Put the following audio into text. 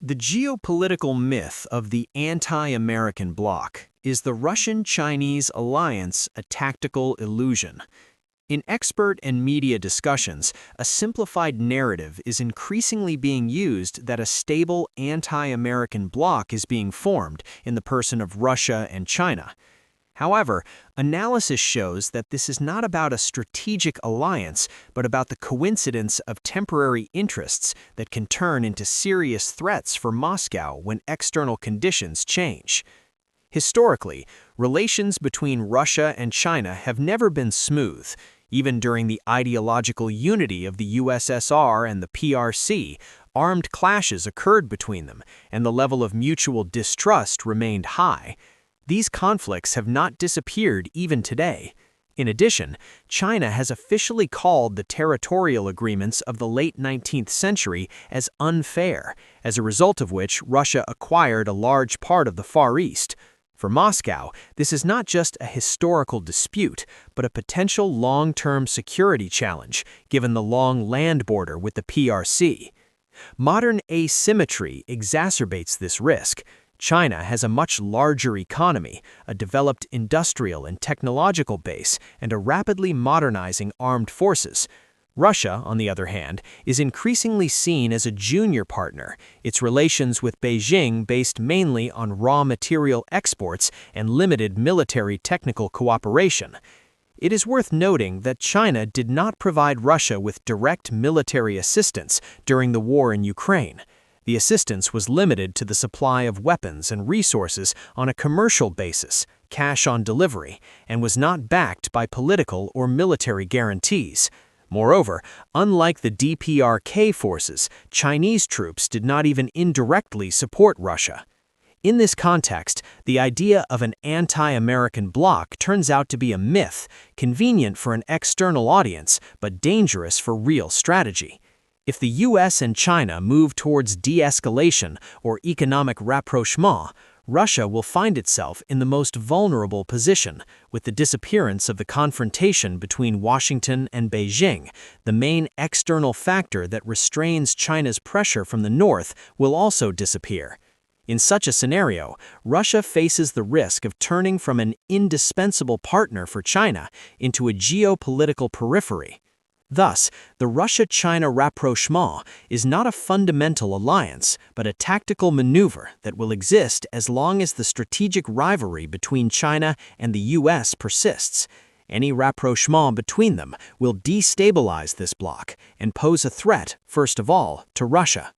The geopolitical myth of the anti-American bloc is the Russian-Chinese alliance a tactical illusion. In expert and media discussions, a simplified narrative is increasingly being used that a stable anti-American bloc is being formed in the person of Russia and China. However, analysis shows that this is not about a strategic alliance, but about the coincidence of temporary interests that can turn into serious threats for Moscow when external conditions change. Historically, relations between Russia and China have never been smooth. Even during the ideological unity of the USSR and the PRC, armed clashes occurred between them, and the level of mutual distrust remained high. These conflicts have not disappeared even today. In addition, China has officially called the territorial agreements of the late 19th century as unfair, as a result of which Russia acquired a large part of the Far East. For Moscow, this is not just a historical dispute, but a potential long-term security challenge, given the long land border with the PRC. Modern asymmetry exacerbates this risk. China has a much larger economy, a developed industrial and technological base, and a rapidly modernizing armed forces. Russia, on the other hand, is increasingly seen as a junior partner, its relations with Beijing based mainly on raw material exports and limited military technical cooperation. It is worth noting that China did not provide Russia with direct military assistance during the war in Ukraine. The assistance was limited to the supply of weapons and resources on a commercial basis, cash on delivery, and was not backed by political or military guarantees. Moreover, unlike the DPRK forces, Chinese troops did not even indirectly support Russia. In this context, the idea of an anti-American bloc turns out to be a myth, convenient for an external audience, but dangerous for real strategy. If the US and China move towards de-escalation or economic rapprochement, Russia will find itself in the most vulnerable position, with the disappearance of the confrontation between Washington and Beijing. The main external factor that restrains China's pressure from the north will also disappear. In such a scenario, Russia faces the risk of turning from an indispensable partner for China into a geopolitical periphery. Thus, the Russia-China rapprochement is not a fundamental alliance, but a tactical maneuver that will exist as long as the strategic rivalry between China and the US persists. Any rapprochement between them will destabilize this bloc and pose a threat, first of all, to Russia.